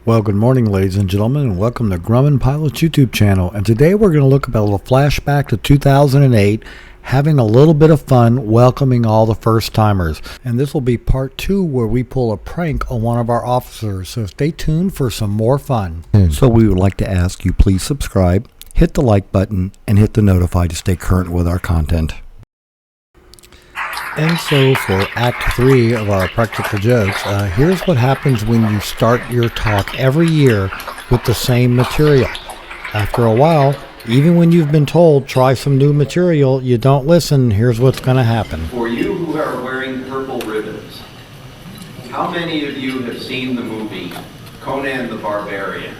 Well, good morning, ladies and gentlemen, and welcome to Grumman Pilot's YouTube channel. And today we're going to look at a little flashback to 2008, having a little bit of fun welcoming all the first-timers. And this will be part 2 where we pull a prank on one of our officers, so stay tuned for some more fun. So we would like to ask you please subscribe, hit the like button, and hit the notify to stay current with our content. And so for Act 3 of our practical jokes, here's what happens when you start your talk every year with the same material. After a while, even when you've been told try some new material, you don't listen. Here's what's going to happen. For you who are wearing purple ribbons, how many of you have seen the movie Conan the Barbarian?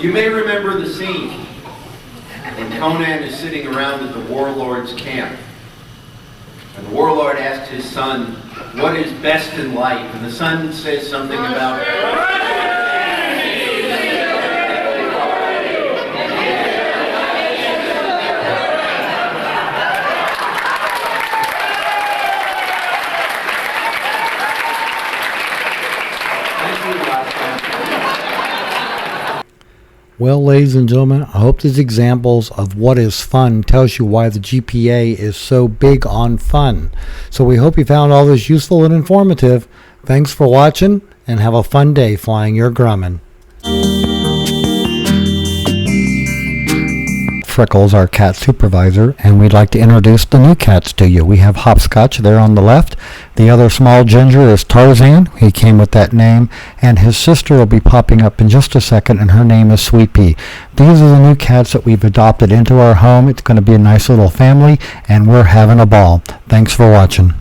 You may remember the scene when Conan is sitting around at the warlord's camp. And the warlord asks his son, what is best in life? And the son says something about... Well, ladies and gentlemen, I hope these examples of what is fun tells you why the GPA is so big on fun. So we hope you found all this useful and informative. Thanks for watching, and have a fun day flying your Grumman. Freckles, our cat supervisor, and we'd like to introduce the new cats to you. We have Hopscotch there on the left. The other small ginger is Tarzan. He came with that name, and his sister will be popping up in just a second, and her name is Sweet Pea. These are the new cats that we've adopted into our home. It's going to be a nice little family, and we're having a ball. Thanks for watching.